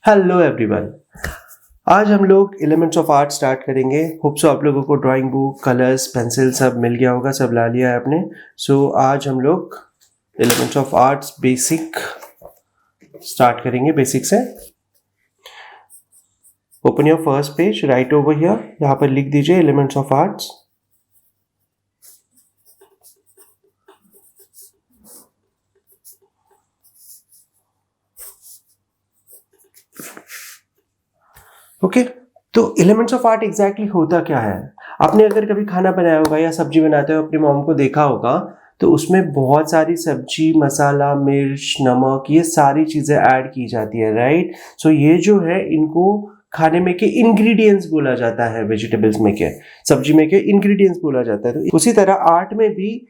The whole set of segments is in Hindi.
Hello everyone. आज हम लोग एलिमेंट्स ऑफ आर्ट स्टार्ट करेंगे। होप सो आप लोगों को ड्राइंग बुक, कलर्स, पेंसिल सब मिल गया होगा, सब ला लिया है आपने। आज हम लोग elements of arts basic start करेंगे। बेसिक से open your first page, right over here, यहाँ पर लिख दीजिए एलिमेंट्स ऑफ आर्ट्स। ओके तो एलिमेंट्स ऑफ आर्ट एग्जैक्टली होता क्या है? आपने अगर कभी खाना बनाया होगा या सब्जी बनाते हो अपनी मॉम को देखा होगा, तो उसमें बहुत सारी सब्जी, मसाला, मिर्च, नमक, ये सारी चीज़ें ऐड की जाती है, राइट। सो ये जो है इनको खाने में के इंग्रेडिएंट्स बोला जाता है, वेजिटेबल्स में के, सब्जी में के इंग्रेडिएंट्स बोला जाता है। तो उसी तरह आर्ट में भी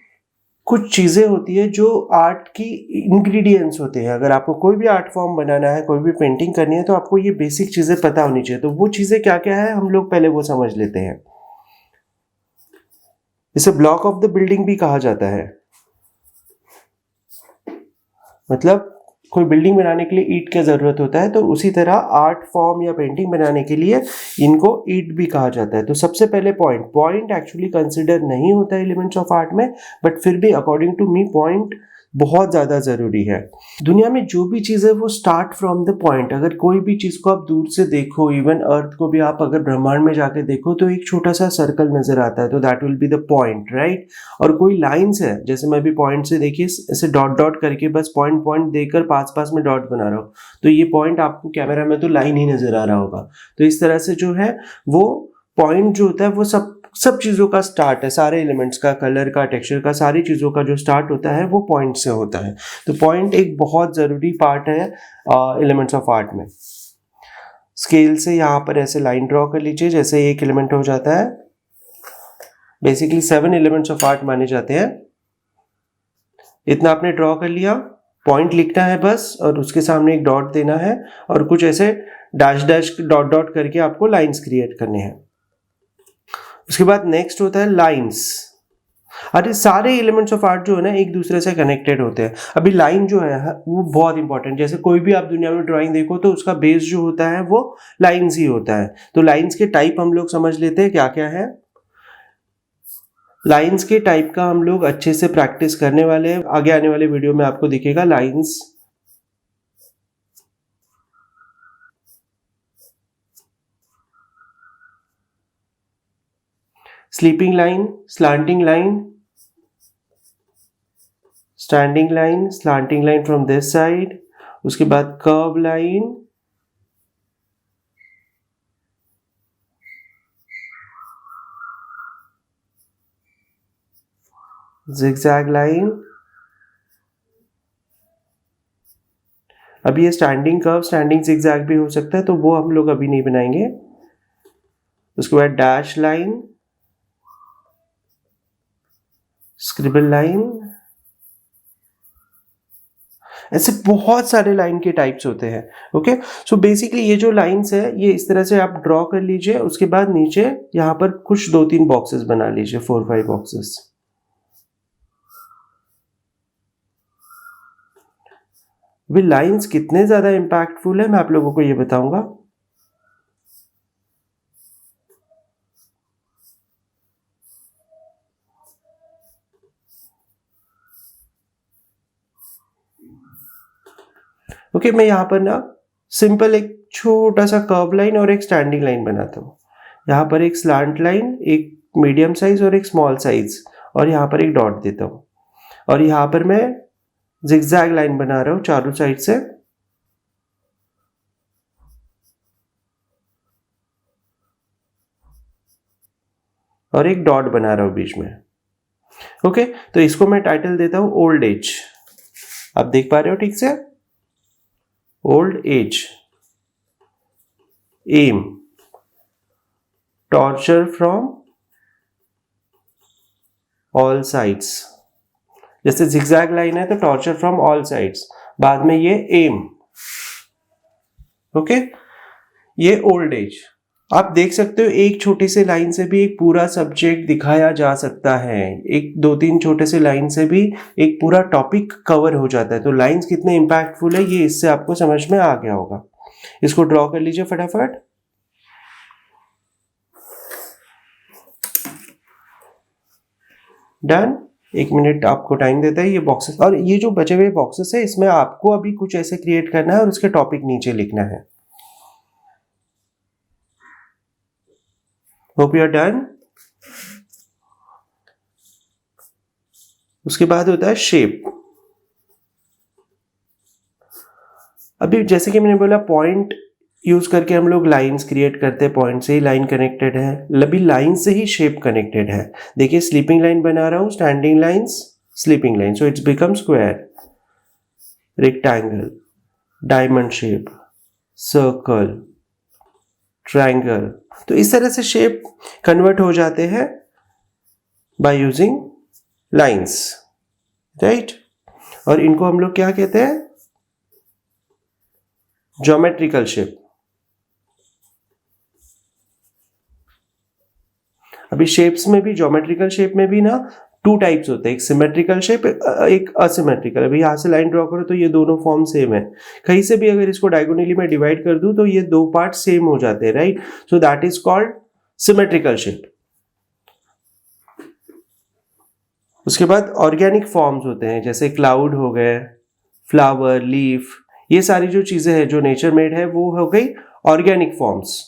कुछ चीज़ें होती है जो आर्ट की इंग्रेडिएंट्स होते हैं। अगर आपको कोई भी आर्ट फॉर्म बनाना है, कोई भी पेंटिंग करनी है, तो आपको ये बेसिक चीज़ें पता होनी चाहिए। तो वो चीज़ें क्या क्या है हम लोग पहले वो समझ लेते हैं। इसे ब्लॉक ऑफ द बिल्डिंग भी कहा जाता है। मतलब कोई बिल्डिंग बनाने के लिए ईंट की ज़रूरत होता है, तो उसी तरह आर्ट फॉर्म या पेंटिंग बनाने के लिए इनको ईंट भी कहा जाता है। तो सबसे पहले पॉइंट एक्चुअली कंसिडर नहीं होता है एलिमेंट्स ऑफ आर्ट में, बट फिर भी अकॉर्डिंग टू मी पॉइंट बहुत ज़्यादा ज़रूरी है। दुनिया में जो भी चीज़ है वो स्टार्ट फ्रॉम द पॉइंट। अगर कोई भी चीज़ को आप दूर से देखो, इवन अर्थ को भी आप अगर ब्रह्मांड में जाके देखो, तो एक छोटा सा सर्कल नज़र आता है, तो that will be the point, right. और कोई लाइन्स है, जैसे मैं भी पॉइंट से देखिए ऐसे डॉट डॉट करके बस पॉइंट देकर पास में डॉट बना रहा हूँ, तो ये पॉइंट आपको कैमरा में तो लाइन ही नज़र आ रहा होगा। तो इस तरह से जो है वो पॉइंट जो होता है वो सब चीज़ों का स्टार्ट है, सारे एलिमेंट्स का, कलर का, टेक्सचर का, सारी चीज़ों का जो स्टार्ट होता है वो पॉइंट से होता है। तो पॉइंट एक बहुत ज़रूरी पार्ट है एलिमेंट्स ऑफ आर्ट में। स्केल से यहाँ पर ऐसे लाइन ड्रॉ कर लीजिए, जैसे एक एलिमेंट हो जाता है। बेसिकली 7 एलिमेंट्स ऑफ आर्ट माने जाते हैं। इतना आपने ड्रॉ कर लिया, पॉइंट लिखना है बस, और उसके सामने एक डॉट देना है, और कुछ ऐसे डैश डॉट डॉट करके आपको लाइंस क्रिएट करने हैं। उसके बाद नेक्स्ट होता है लाइंस। अरे सारे एलिमेंट्स ऑफ आर्ट जो है ना एक दूसरे से कनेक्टेड होते हैं। अभी लाइन जो है वो बहुत इंपॉर्टेंट, जैसे कोई भी आप दुनिया में ड्राइंग देखो तो उसका बेस जो होता है वो लाइंस ही होता है। तो लाइंस के टाइप हम लोग समझ लेते हैं क्या क्या है। लाइंस के टाइप का हम लोग अच्छे से प्रैक्टिस करने वाले हैं, आगे आने वाले वीडियो में आपको दिखेगा lines. Sleeping line, slanting line, standing line, slanting line from this side, उसके बाद कर्व लाइन, zigzag लाइन। अब ये स्टैंडिंग कर्व, स्टैंडिंग zigzag भी हो सकता है, तो वो हम लोग अभी नहीं बनाएंगे। उसके बाद डैश लाइन, स्क्रिबल लाइन, ऐसे बहुत सारे लाइन के टाइप्स होते हैं। ओके, सो बेसिकली ये जो लाइंस है ये इस तरह से आप ड्रॉ कर लीजिए। उसके बाद नीचे यहाँ पर कुछ 2-3 बॉक्सेस बना लीजिए, 4-5 बॉक्सेस। वे लाइंस कितने ज्यादा इंपैक्टफुल है मैं आप लोगों को ये बताऊंगा। ओके, मैं यहाँ पर ना सिंपल एक छोटा सा कर्व लाइन और एक स्टैंडिंग लाइन बनाता हूँ। यहाँ पर एक स्लांट लाइन, एक मीडियम साइज और एक स्मॉल साइज, और यहाँ पर एक डॉट देता हूँ। और यहाँ पर मैं जिगजैग लाइन बना रहा हूँ चारों साइड से, और एक डॉट बना रहा हूँ बीच में। ओके, तो इसको मैं टाइटल देता हूँ ओल्ड एज। आप देख पा रहे हो ठीक से? Old age. M, torture from all sides. जैसे जिगजैग लाइन है तो टॉर्चर फ्रॉम ऑल साइड्स, बाद में ये एम। ओके, ये ओल्ड एज। आप देख सकते हो एक छोटी सी लाइन से भी एक पूरा सब्जेक्ट दिखाया जा सकता है, एक 2-3 छोटे से लाइन से भी एक पूरा टॉपिक कवर हो जाता है। तो लाइंस कितने इंपैक्टफुल है ये इससे आपको समझ में आ गया होगा। इसको ड्रॉ कर लीजिए फटाफट। डन। 1 मिनट आपको टाइम देता है ये बॉक्सेस, और ये जो बचे हुए बॉक्सेस है इसमें आपको अभी कुछ ऐसे क्रिएट करना है और उसके टॉपिक नीचे लिखना है। Hope you are done. उसके बाद होता है शेप। अभी जैसे कि मैंने बोला पॉइंट यूज करके हम लोग लाइंस क्रिएट करते हैं, पॉइंट से ही लाइन कनेक्टेड है, अभी लाइन से ही शेप कनेक्टेड है। देखिए स्लीपिंग लाइन बना रहा हूं, standing lines, sleeping line, so it's become square, rectangle, diamond shape, circle, triangle. तो इस तरह से शेप कन्वर्ट हो जाते हैं बाय यूजिंग लाइंस, राइट। और इनको हम लोग क्या कहते हैं, ज्योमेट्रिकल शेप। अभी शेप्स में भी, ज्योमेट्रिकल शेप में भी ना 2 टाइप्स होते हैं, एक सिमेट्रिकल शेप, एक असिमेट्रिकल। अभी यहां से लाइन ड्रॉ करो तो ये दोनों फॉर्म सेम है, कहीं से भी अगर इसको डायगोनली में डिवाइड कर दूं तो ये 2 पार्ट सेम हो जाते हैं, right. So that is called symmetrical shape. उसके बाद ऑर्गेनिक फॉर्म्स होते हैं, जैसे क्लाउड हो गए, फ्लावर, लीफ, ये सारी जो चीजें हैं जो नेचर मेड है वो हो गई ऑर्गेनिक फॉर्म्स।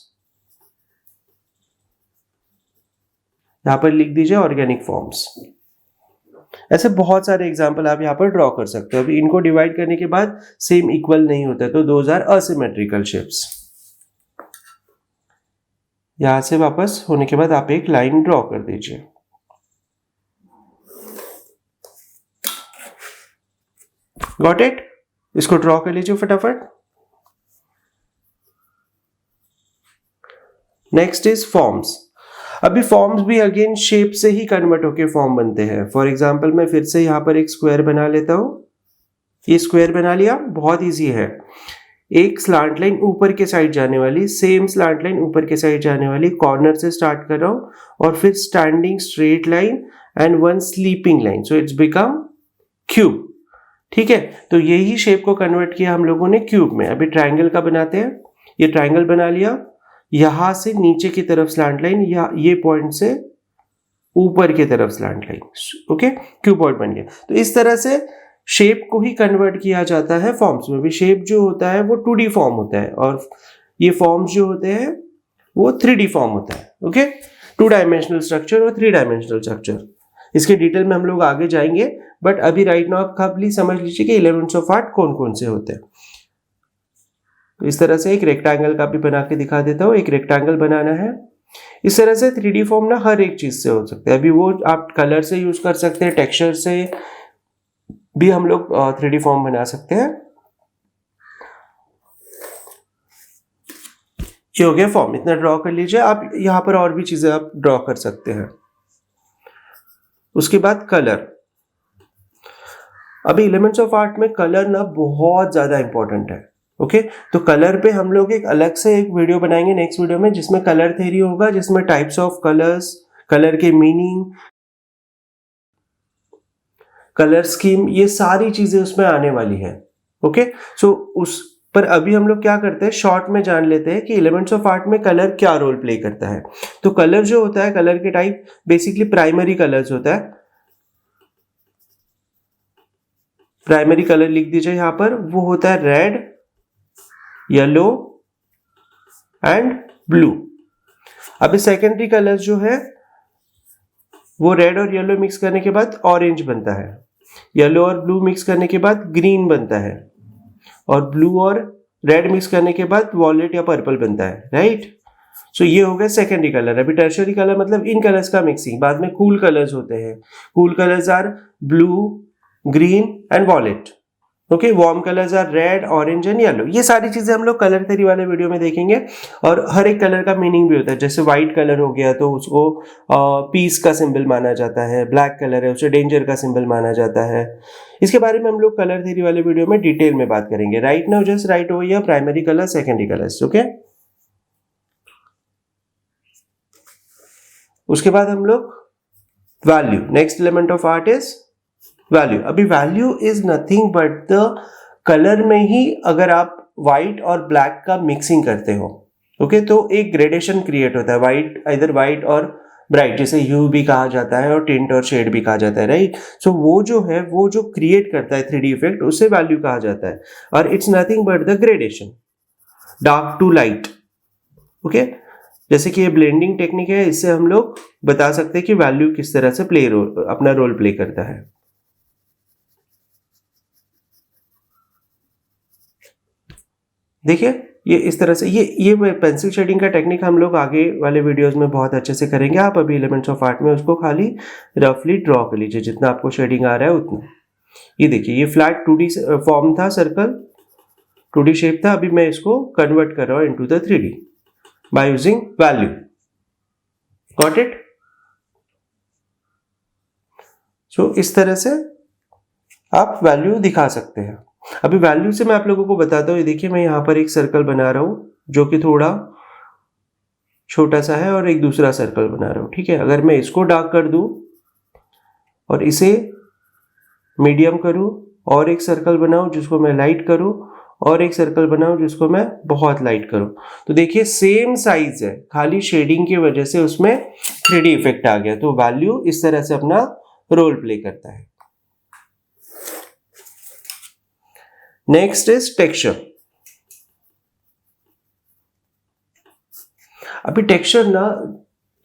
यहां पर लिख दीजिए ऑर्गेनिक फॉर्म्स। ऐसे बहुत सारे एग्जांपल आप यहां पर ड्रॉ कर सकते हो। अभी इनको डिवाइड करने के बाद सेम इक्वल नहीं होता, तो दोज आर असिमेट्रिकल शेप्स। यहां से वापस होने के बाद आप एक लाइन ड्रॉ कर दीजिए। Got it. इसको ड्रॉ कर लीजिए फटाफट। Next is forms. अभी फॉर्म्स भी अगेन शेप से ही कन्वर्ट होके फॉर्म बनते हैं। फॉर एग्जांपल मैं फिर से यहां पर एक स्क्वायर बना लेता हूं। ये स्क्वायर बना लिया, बहुत इजी है। एक स्लांट लाइन ऊपर के साइड जाने वाली, सेम स्लांट लाइन ऊपर के साइड जाने वाली, कॉर्नर से स्टार्ट कर रहा हूं, और फिर standing straight line and 1 sleeping line, so it's become cube. ठीक है, तो यही शेप को कन्वर्ट किया हम लोगों ने क्यूब में। अभी ट्राइंगल का बनाते हैं। ये ट्राइंगल बना लिया, यहां से नीचे की तरफ स्लैंट लाइन, या ये पॉइंट से ऊपर की तरफ slant line, okay, cube point बन गया। तो इस तरह से शेप को ही कन्वर्ट किया जाता है फॉर्म्स में भी। शेप जो होता है वो 2D फॉर्म होता है, और ये फॉर्म्स जो होते हैं वो 3D फॉर्म होता है, ओके। 2 डायमेंशनल स्ट्रक्चर और 3 डायमेंशनल स्ट्रक्चर, इसके डिटेल में हम लोग आगे जाएंगे, बट अभी राइट नाउ आप खाली समझ लीजिए कि एलिमेंट्स ऑफ आर्ट कौन कौन से होते हैं। तो इस तरह से एक रेक्टेंगल का भी बना के दिखा देता हूं। एक रेक्टेंगल बनाना है। इस तरह से 3D फॉर्म ना हर एक चीज से हो सकता है। अभी वो आप कलर से यूज कर सकते हैं, टेक्सचर से भी हम लोग 3D फॉर्म बना सकते हैं। ये हो गया फॉर्म, इतना ड्रॉ कर लीजिए। आप यहां पर और भी चीजें आप ड्रॉ कर सकते हैं। उसके बाद कलर। अभी एलिमेंट्स ऑफ आर्ट में कलर ना बहुत ज्यादा इंपॉर्टेंट है, ओके। तो कलर पे हम लोग एक अलग से एक वीडियो बनाएंगे नेक्स्ट वीडियो में, जिसमें कलर थ्योरी होगा, जिसमें टाइप्स ऑफ कलर्स, कलर के मीनिंग, कलर स्कीम, ये सारी चीजें उसमें आने वाली है, ओके। सो उस पर अभी हम लोग क्या करते हैं, शॉर्ट में जान लेते हैं कि एलिमेंट्स ऑफ आर्ट में कलर क्या रोल प्ले करता है। तो कलर जो होता है, कलर के टाइप बेसिकली प्राइमरी कलर्स होता है। प्राइमरी कलर लिख दीजिए यहां पर, वो होता है रेड, येलो एंड ब्लू। अभी सेकेंडरी कलर जो है वो रेड और येलो मिक्स करने के बाद ऑरेंज बनता है, येलो और ब्लू मिक्स करने के बाद ग्रीन बनता है, और ब्लू और रेड मिक्स करने के बाद वॉयलेट या पर्पल बनता है, राइट। सो ये हो गया सेकेंडरी कलर। अभी टर्शियरी कलर मतलब इन कलर्स का मिक्सिंग। बाद में कूल कलर्स होते हैं। Cool colours are blue, green and violet, okay. Warm colours are red, orange and yellow. ये सारी चीजें हम लोग कलर थ्योरी वाले वीडियो में देखेंगे। और हर एक कलर का मीनिंग भी होता है। जैसे व्हाइट कलर हो गया तो उसको पीस का सिंबल माना जाता है, ब्लैक कलर है उसे डेंजर का सिंबल माना जाता है। इसके बारे में हम लोग कलर थ्योरी वाले वीडियो में डिटेल में बात करेंगे। Right now just right over here primary colour, secondary colours, okay. उसके बाद हम लोग value, next element of art is value. अभी value is nothing but the colour में ही अगर आप वाइट और ब्लैक का मिक्सिंग करते हो, ओके, तो एक ग्रेडेशन क्रिएट होता है, वाइट, इधर वाइट और ब्राइट, जिसे ह्यू भी कहा जाता है और टिंट और शेड भी कहा जाता है, राइट। सो वो जो है, वो जो क्रिएट करता है 3D इफेक्ट, उसे वैल्यू कहा जाता है, और it's nothing but the gradation, dark to light, okay. जैसे कि ये ब्लेंडिंग टेक्निक है, इससे हम लोग बता सकते हैं कि वैल्यू किस तरह से अपना रोल प्ले करता है। देखिए ये इस तरह से, ये पेंसिल शेडिंग का टेक्निक हम लोग आगे वाले वीडियोस में बहुत अच्छे से करेंगे। आप अभी एलिमेंट्स ऑफ आर्ट में उसको खाली रफली ड्रॉ कर लीजिए, जितना आपको शेडिंग आ रहा है उतना। ये देखिए, ये फ्लैट 2D फॉर्म था, सर्कल 2D शेप था, अभी मैं इसको कन्वर्ट कर रहा हूं into the 3D by using value. Got it? So इस तरह से आप वैल्यू दिखा सकते हैं। अभी वैल्यू से मैं आप लोगों को बताता हूँ। ये देखिए, मैं यहाँ पर एक सर्कल बना रहा हूँ जो कि थोड़ा छोटा सा है, और एक दूसरा सर्कल बना रहा हूँ, ठीक है। अगर मैं इसको डार्क कर दूं और इसे मीडियम करूं, और एक सर्कल बनाऊं जिसको मैं लाइट करूं, और एक सर्कल बनाऊं जिसको मैं बहुत लाइट करूं, तो देखिए सेम साइज है, खाली शेडिंग की वजह से उसमें 3D इफेक्ट आ गया। तो वैल्यू इस तरह से अपना रोल प्ले करता है। Next is texture. अभी टेक्सचर ना,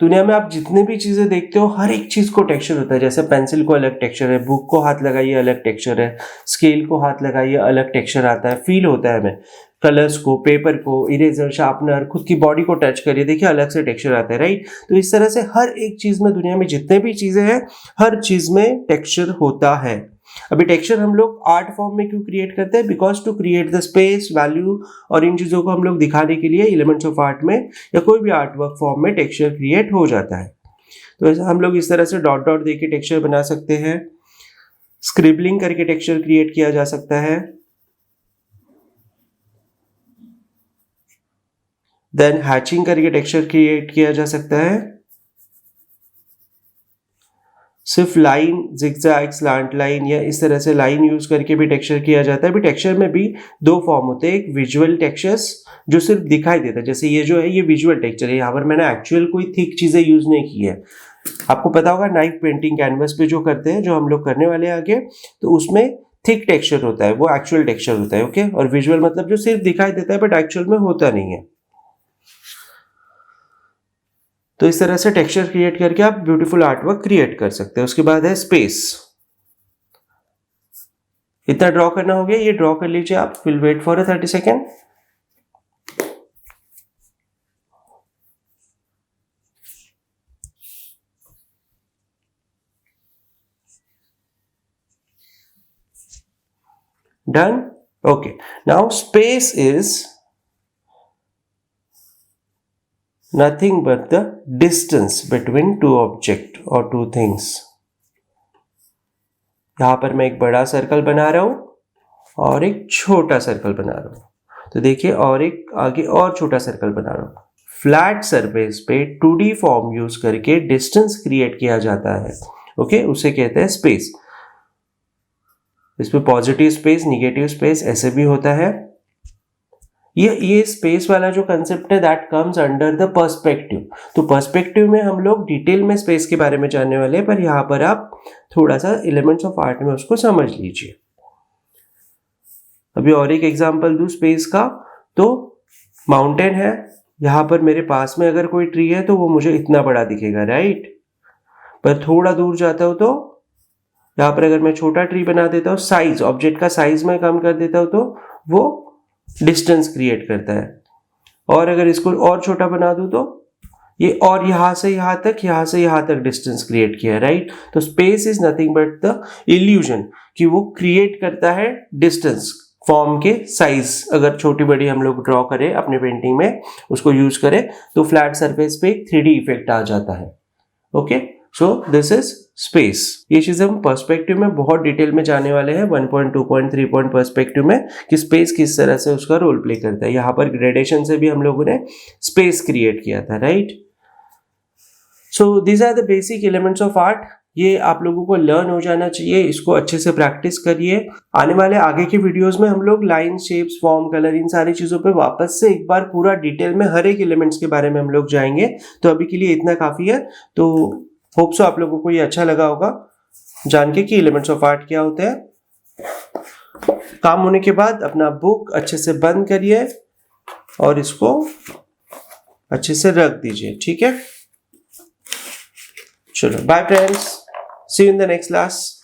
दुनिया में आप जितने भी चीजें देखते हो, हर एक चीज को टेक्सचर होता है। जैसे पेंसिल को अलग टेक्सचर है, बुक को हाथ लगाइए अलग टेक्सचर है, स्केल को हाथ लगाइए अलग टेक्सचर आता है, फील होता है हमें। कलर्स को, पेपर को, इरेजर, शार्पनर, खुद की बॉडी को टच करिए, देखिए अलग से टेक्सचर आता है, राइट। तो इस तरह से हर एक चीज में, दुनिया में जितने भी चीजें हैं, हर चीज में टेक्सचर होता है। अभी टेक्सचर हम लोग आर्ट फॉर्म में क्यों क्रिएट करते हैं? Because to create the space, value, और इन चीजों को हम लोग दिखाने के लिए एलिमेंट्स ऑफ आर्ट में या कोई भी आर्ट वर्क फॉर्म में टेक्सचर क्रिएट हो जाता है। तो ऐसा हम लोग इस तरह से डॉट डॉट देके टेक्सचर बना सकते हैं, स्क्रिबलिंग करके टेक्सचर क्रिएट किया जा सकता है, देन हैचिंग करके टेक्सचर क्रिएट किया जा सकता है, सिर्फ लाइन, जिगजैग, स्लैंट लाइन या इस तरह से लाइन यूज करके भी टेक्सचर किया जाता है। भी टेक्सचर में भी दो फॉर्म होते हैं, एक विजुअल टेक्सचर्स जो सिर्फ दिखाई देता है, जैसे ये जो है ये विजुअल टेक्सचर है, यहाँ पर मैंने एक्चुअल कोई थिक चीजें यूज नहीं की है। आपको पता होगा नाइफ पेंटिंग कैनवस पे जो करते हैं, जो हम लोग करने वाले हैं आगे, तो उसमें थिक टेक्सचर होता है, वो एक्चुअल टेक्सचर होता है, ओके। और विजुअल मतलब जो सिर्फ दिखाई देता है बट एक्चुअल में होता नहीं है। तो इस तरह से टेक्सचर क्रिएट करके आप ब्यूटीफुल आर्टवर्क क्रिएट कर सकते हैं। उसके बाद है स्पेस। इतना ड्रॉ करना हो गया, ये ड्रॉ कर लीजिए आप। Will wait for 30 second. Done? Okay, now space is nothing but the distance between two object or two things। यहां पर मैं एक बड़ा सर्कल बना रहा हूं और एक छोटा सर्कल बना रहा हूं, तो देखिए, और एक आगे और छोटा सर्कल बना रहा हूं। फ्लैट सरफेस पे 2D फॉर्म यूज करके डिस्टेंस क्रिएट किया जाता है, ओके, उसे कहते हैं स्पेस। इसमें पॉजिटिव स्पेस, निगेटिव स्पेस ऐसे भी होता है। ये स्पेस वाला जो कंसेप्ट है, that comes under the perspective. तो पर्सपेक्टिव में हम लोग डिटेल में स्पेस के बारे में जानने वाले हैं, पर यहां पर आप थोड़ा सा एलिमेंट्स ऑफ आर्ट में उसको समझ लीजिए। अभी और एक एग्जांपल दूं स्पेस का, तो माउंटेन है, यहां पर मेरे पास में अगर कोई ट्री है तो वो मुझे इतना बड़ा दिखेगा, राइट। पर थोड़ा दूर जाता हूं तो यहां पर अगर मैं छोटा ट्री बना देता हूं, साइज, ऑब्जेक्ट का साइज में कम कर देता हूं, तो वो डिस्टेंस क्रिएट करता है। और अगर इसको और छोटा बना दूं तो ये, और यहां से यहां तक, यहां से यहां तक डिस्टेंस क्रिएट किया, राइट। तो space is nothing but the illusion, कि वो क्रिएट करता है डिस्टेंस, फॉर्म के साइज। अगर छोटी बड़ी हम लोग ड्रॉ करें अपने पेंटिंग में, उसको यूज करें, तो फ्लैट सरफेस पे एक 3D इफेक्ट आ जाता है, okay. So this is space. ये चीजें हम पर्सपेक्टिव में बहुत डिटेल में जाने वाले हैं, 1.2.3 पॉइंट पर्सपेक्टिव में, कि स्पेस किस तरह से उसका रोल प्ले करता है। यहां पर ग्रेडेशन से भी हम लोगों ने स्पेस क्रिएट किया था, right. So these are the basic elements of art. ये आप लोगों को लर्न हो जाना चाहिए, इसको अच्छे से प्रैक्टिस करिए। आने वाले आगे के वीडियोस में हम लोग लाइन, शेप्स, फॉर्म, कलर, इन सारी चीज़ों पे वापस से एक बार पूरा डिटेल में हर एक एलिमेंट्स के बारे में हम लोग जाएंगे। तो अभी के लिए इतना काफ़ी है। तो होप सो आप लोगों को ये अच्छा लगा होगा जान के कि एलिमेंट्स ऑफ आर्ट क्या होते हैं। काम होने के बाद अपना बुक अच्छे से बंद करिए और इसको अच्छे से रख दीजिए, ठीक है। चलो bye friends, see you in the next class.